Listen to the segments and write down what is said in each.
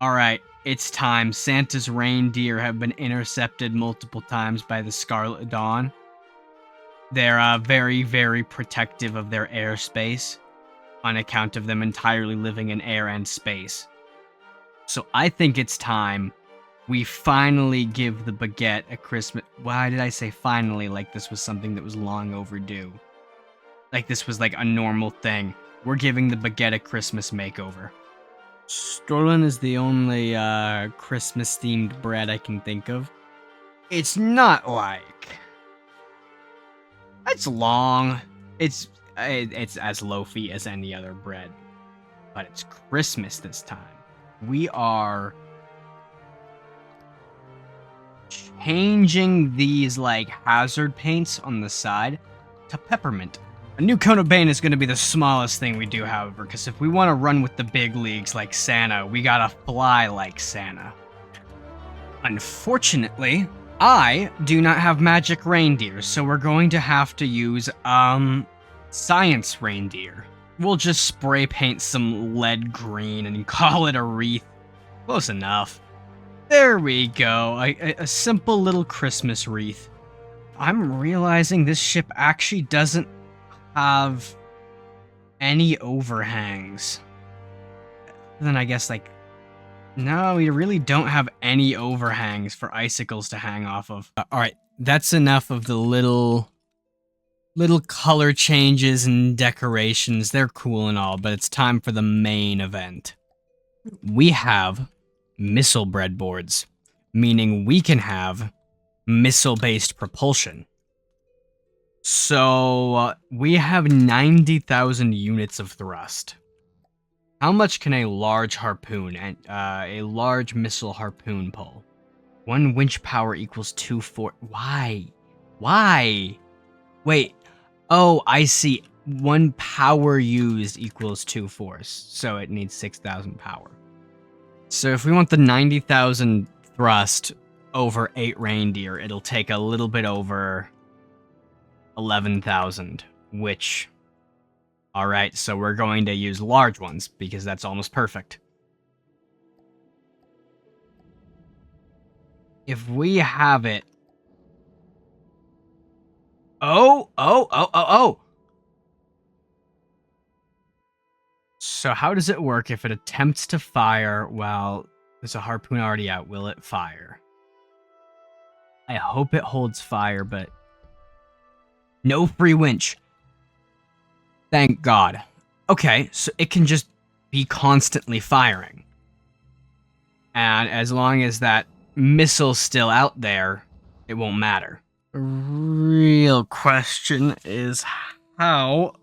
Alright, it's time. Santa's reindeer have been intercepted multiple times by the Scarlet Dawn. They're very, very protective of their airspace on account of them entirely living in air and space. So I think it's time we finally give the Baguette a Christmas... Why did I say finally like this was something that was long overdue? Like this was like a normal thing. We're giving the Baguette a Christmas makeover. Storlin is the only Christmas-themed bread I can think of. It's not like... It's long. It's as loafy as any other bread. But it's Christmas this time. We are changing these like hazard paints on the side to peppermint. A new coat of paint is going to be the smallest thing we do, however, because if we want to run with the big leagues like Santa, we gotta fly like Santa. Unfortunately, I do not have magic reindeer, so we're going to have to use, science reindeer. We'll just spray paint some lead green and call it a wreath. Close enough. There we go, a simple little Christmas wreath. I'm realizing this ship actually doesn't have any overhangs. Then I guess, like, no, we really don't have any overhangs for icicles to hang off of. Alright, that's enough of the little color changes and decorations. They're cool and all, but it's time for the main event. We have missile breadboards, meaning we can have missile-based propulsion. So, we have 90,000 units of thrust. How much can a large harpoon and a large missile harpoon pull? 1 winch power equals 2 force. Why? Why? Wait. Oh, I see. 1 power used equals 2 force. So it needs 6,000 power. So if we want the 90,000 thrust over 8 reindeer, it'll take a little bit over 11,000, which... Alright, so we're going to use large ones, because that's almost perfect. If we have it... Oh! So how does it work if it attempts to fire while there's a harpoon already out? Will it fire? I hope it holds fire, but... No free winch. Thank God. Okay, so it can just be constantly firing. And as long as that missile's still out there, it won't matter. The real question is how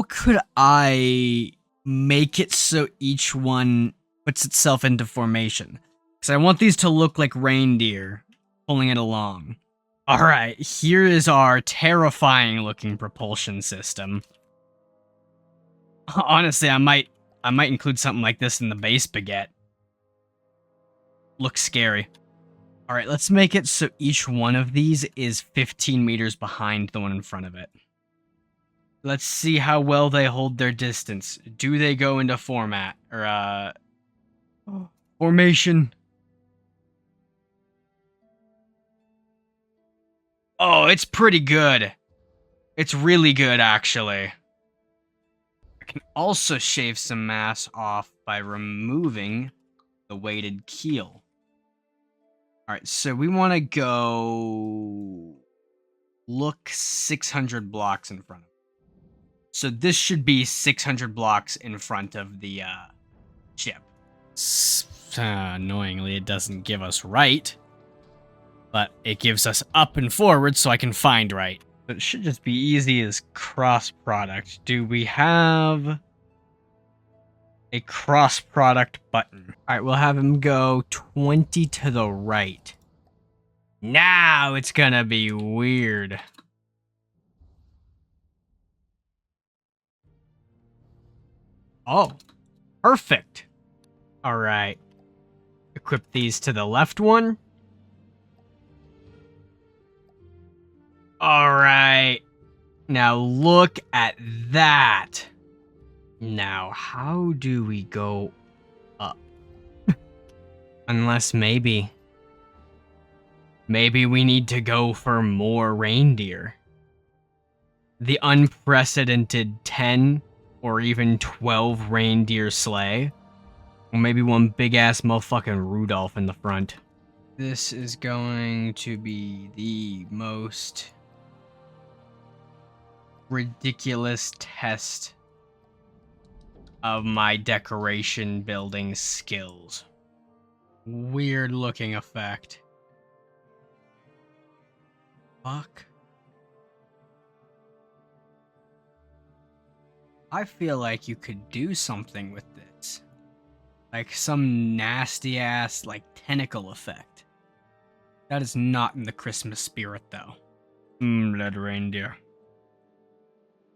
could I make it so each one puts itself into formation? Because I want these to look like reindeer pulling it along. Alright, here is our terrifying looking propulsion system. Honestly, I might include something like this in the base Baguette. Looks scary. Alright, let's make it so each one of these is 15 meters behind the one in front of it. Let's see how well they hold their distance. Do they go into format? Or, formation? Oh, it's pretty good. It's really good, actually. I can also shave some mass off by removing the weighted keel. Alright, so we want to go... Look 600 blocks in front of it. So this should be 600 blocks in front of the, ship. Annoyingly, it doesn't give us right. But it gives us up and forward so I can find right. But it should just be easy as cross product. Do we have a cross product button? Alright, we'll have him go 20 to the right. Now it's gonna be weird. Oh, perfect. Alright. Equip these to the left one. Alright. Now look at that. Now, how do we go up? Unless maybe we need to go for more reindeer. The unprecedented 10 or even 12 reindeer sleigh. Or maybe one big-ass motherfucking Rudolph in the front. This is going to be the most ridiculous test of my decoration building skills. Weird looking effect. Fuck. I feel like you could do something with this. Like some nasty ass, like, tentacle effect. That is not in the Christmas spirit, though. Red reindeer.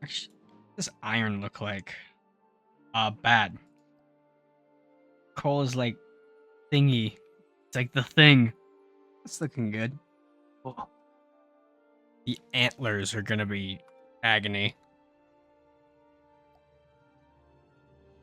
Actually, what does iron look like? Bad. Coal is like thingy. It's like the thing. That's looking good. Oh. The antlers are gonna be agony.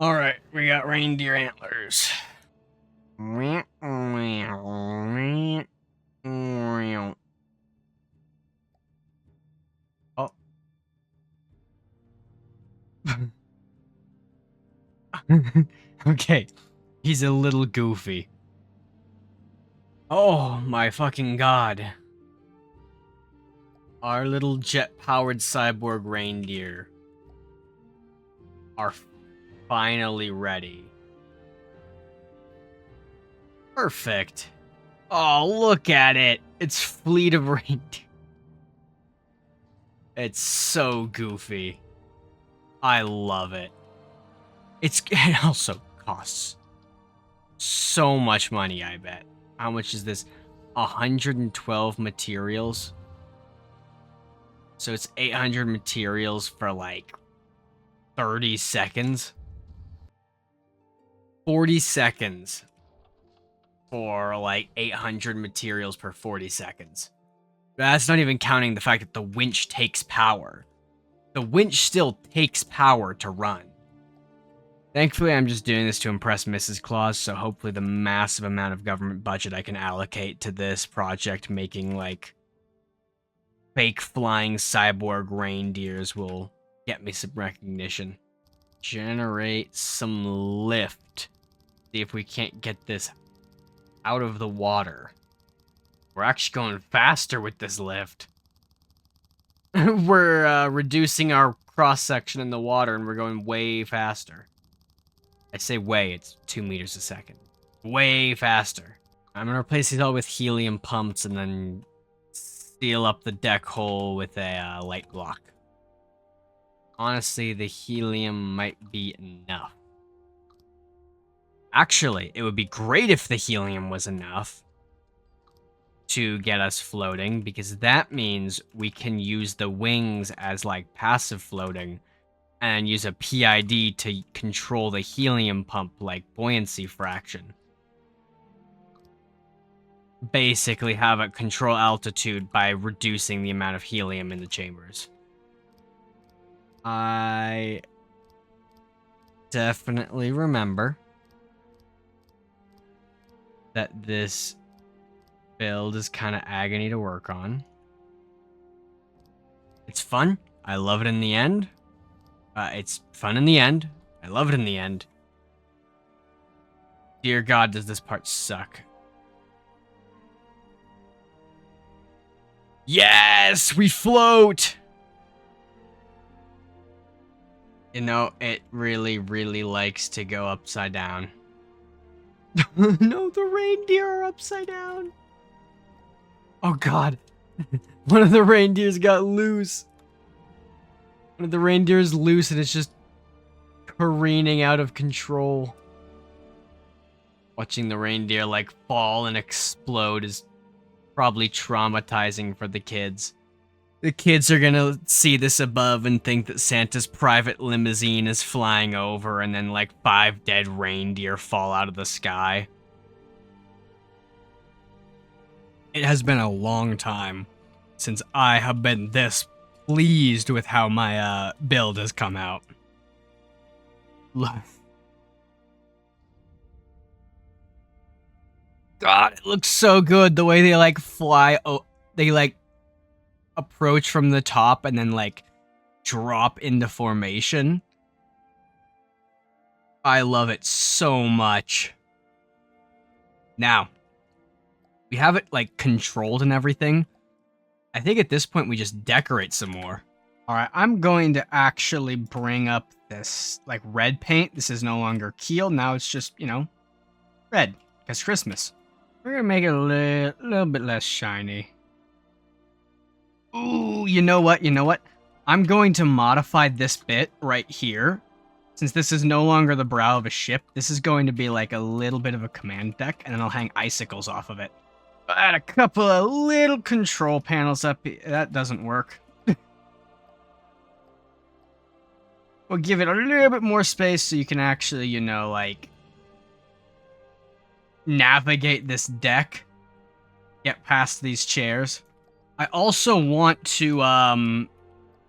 Alright, we got reindeer antlers. Oh. Okay. He's a little goofy. Oh my fucking god. Our little jet-powered cyborg reindeer are finally ready. Perfect. Oh, look at it. It's fleet of reindeer. It's so goofy. I love it. It also costs so much money, I bet. How much is this? 112 materials. So it's 800 materials for like 30 seconds. 40 seconds for like 800 materials per 40 seconds. That's not even counting the fact that the winch takes power. The winch still takes power to run. Thankfully, I'm just doing this to impress Mrs. Claus, so hopefully the massive amount of government budget I can allocate to this project making, like, fake flying cyborg reindeers will get me some recognition. Generate some lift. See if we can't get this out of the water. We're actually going faster with this lift. We're reducing our cross-section in the water, and we're going way faster. I say way, it's 2 meters a second. Way faster. I'm gonna replace these all with helium pumps and then seal up the deck hole with a light block. Honestly, the helium might be enough. Actually, it would be great if the helium was enough to get us floating, because that means we can use the wings as like passive floating and use a PID to control the helium pump like buoyancy fraction. Basically have it control altitude by reducing the amount of helium in the chambers. I definitely remember that this build is kind of agony to work on. It's fun. I love it in the end. It's fun in the end. I love it in the end. Dear God, does this part suck. Yes! We float! You know, it really, really likes to go upside down. No, the reindeer are upside down. Oh God. One of the reindeers got loose. One of the reindeers loose and it's just careening out of control. Watching the reindeer like fall and explode is probably traumatizing for the kids. The kids are gonna see this above and think that Santa's private limousine is flying over and then like 5 dead reindeer fall out of the sky. It has been a long time since I have been this pleased with how my build has come out. God, it looks so good the way they like fly. Oh, they like approach from the top and then like drop into formation. I love it so much. Now, we have it like controlled and everything. I think at this point we just decorate some more. All right, I'm going to actually bring up this like red paint. This is no longer Keel. Now it's just, you know, red because Christmas. We're going to make it a little bit less shiny. Ooh, you know what? You know what? I'm going to modify this bit right here. Since this is no longer the brow of a ship, this is going to be like a little bit of a command deck, and then I'll hang icicles off of it. Add a couple of little control panels up here. That doesn't work. We'll give it a little bit more space so you can actually, you know, like, navigate this deck. Get past these chairs. I also want to,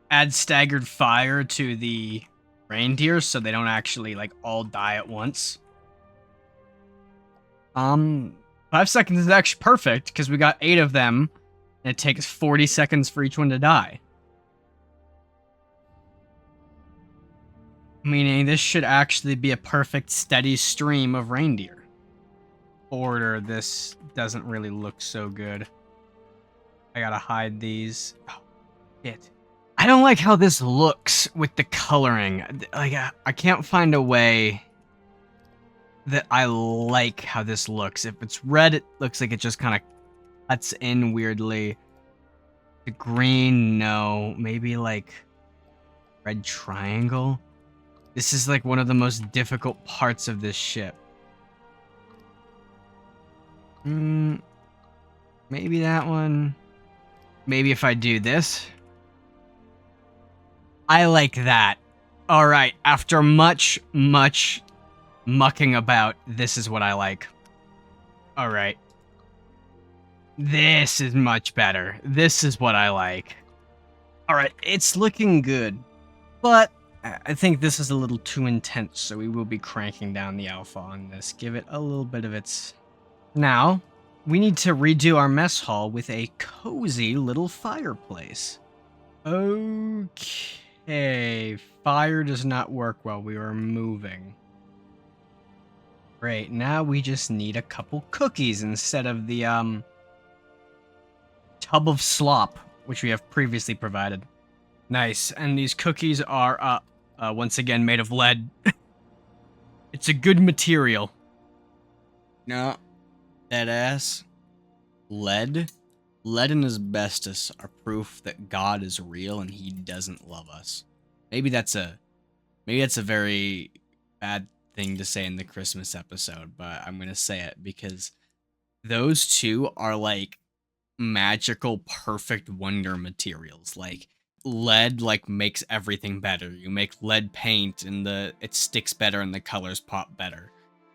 add staggered fire to the reindeer so they don't actually, like, all die at once. 5 seconds is actually perfect, because we got 8 of them, and it takes 40 seconds for each one to die. Meaning this should actually be a perfect steady stream of reindeer. Order, this doesn't really look so good. I gotta hide these. Oh, shit. I don't like how this looks with the coloring. Like, I can't find a way that I like how this looks. If it's red, it looks like it just kind of cuts in weirdly. The green, no. Maybe like red triangle. This is like one of the most difficult parts of this ship. Maybe that one. Maybe if I do this. I like that. All right, after much mucking about, this is what I like. All right. This is much better. This is what I like. All right, it's looking good, but I think this is a little too intense, so we will be cranking down the alpha on this. Give it a little bit of its... Now, we need to redo our mess hall with a cozy little fireplace. Okay, fire does not work while we are moving. Great, now we just need a couple cookies instead of the, tub of slop, which we have previously provided. Nice, and these cookies are, once again made of lead. It's a good material. No, that ass. Lead? Lead and asbestos are proof that God is real and he doesn't love us. Maybe that's a very bad thing to say in the Christmas episode, but I'm gonna say it because those two are like magical, perfect wonder materials. Like lead, like makes everything better. You make lead paint, and it sticks better, and the colors pop better.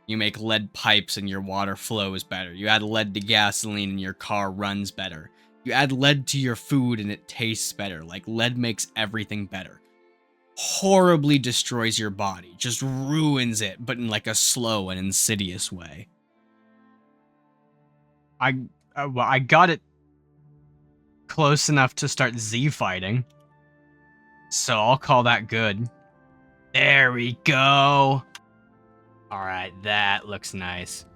You make lead pipes, and your water flows better. You add lead to gasoline, and your car runs better. You add lead to your food, and it tastes better. Like lead makes everything better. Horribly destroys your body, just ruins it, but in like a slow and insidious way. Well, I got it close enough to start Z fighting, so I'll call that good. There we go. All right, that looks nice.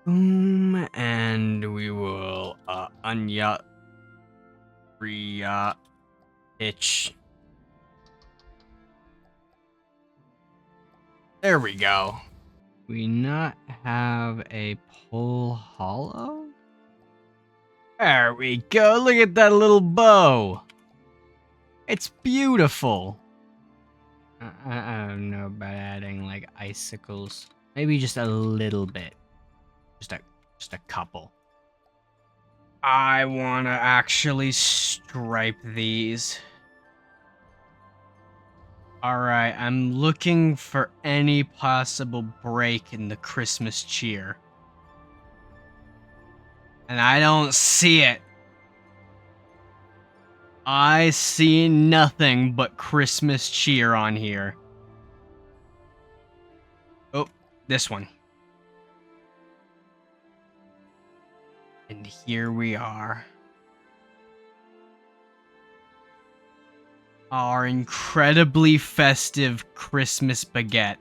Boom, and we will hitch. There we go. We not have a pull hollow? There we go. Look at that little bow. It's beautiful. I don't know about adding like icicles. Maybe just a little bit. Just a couple. I want to actually stripe these. Alright, I'm looking for any possible break in the Christmas cheer. And I don't see it. I see nothing but Christmas cheer on here. This one. And here we are. Our incredibly festive Christmas baguette.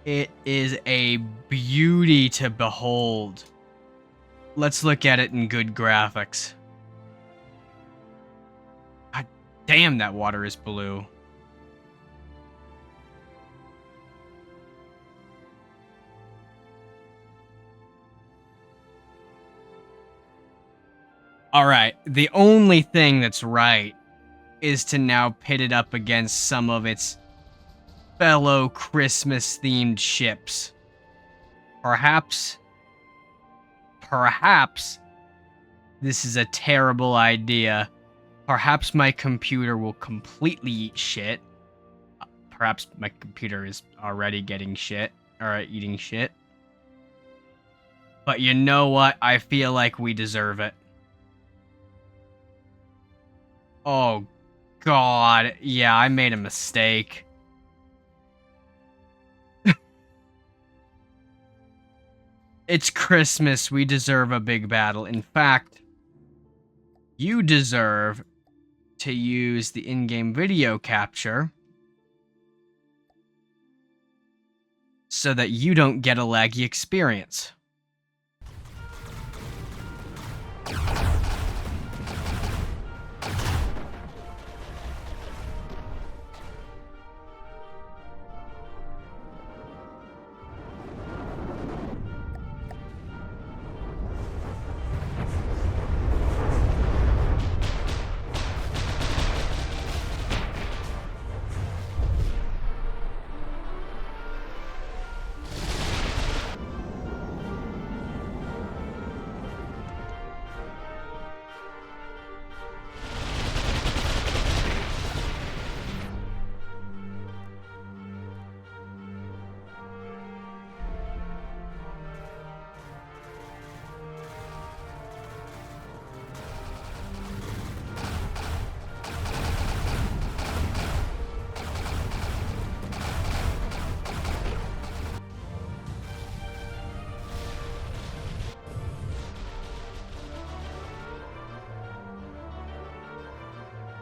It is a beauty to behold. Let's look at it in good graphics. God damn, that water is blue. Alright, the only thing that's right is to now pit it up against some of its fellow Christmas-themed ships. Perhaps this is a terrible idea. Perhaps my computer will completely eat shit. Perhaps my computer is already getting shit, or eating shit. But you know what? I feel like we deserve it. Oh, God. Yeah, I made a mistake. It's Christmas. We deserve a big battle. In fact, you deserve to use the in-game video capture so that you don't get a laggy experience.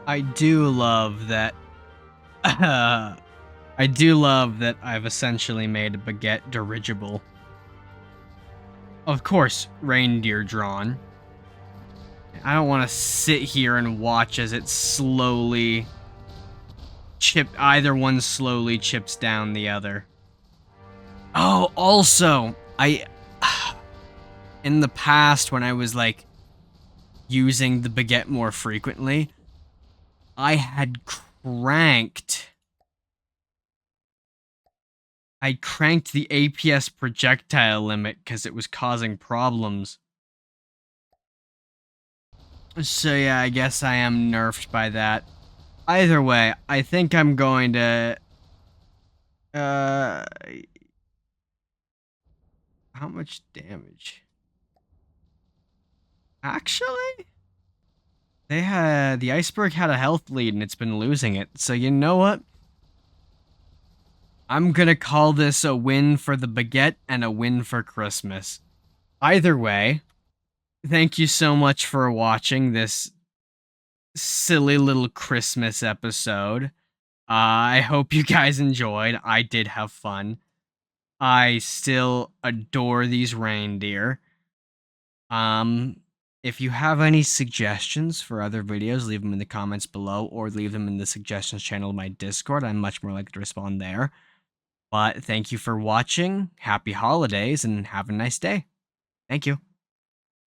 I do love that. I do love that I've essentially made a Baguette dirigible. Of course, reindeer drawn. I don't want to sit here and watch as it slowly either one slowly chips down the other. Oh, also, in the past when I was like using the Baguette more frequently, I cranked the APS projectile limit because it was causing problems. So yeah, I guess I am nerfed by that. Either way, I think I'm going to... how much damage? Actually? The iceberg had a health lead and it's been losing it. So you know what? I'm gonna call this a win for the Baguette and a win for Christmas. Either way, thank you so much for watching this silly little Christmas episode. I hope you guys enjoyed. I did have fun. I still adore these reindeer. If you have any suggestions for other videos, leave them in the comments below or leave them in the suggestions channel of my Discord. I'm much more likely to respond there. But thank you for watching. Happy holidays and have a nice day. Thank you.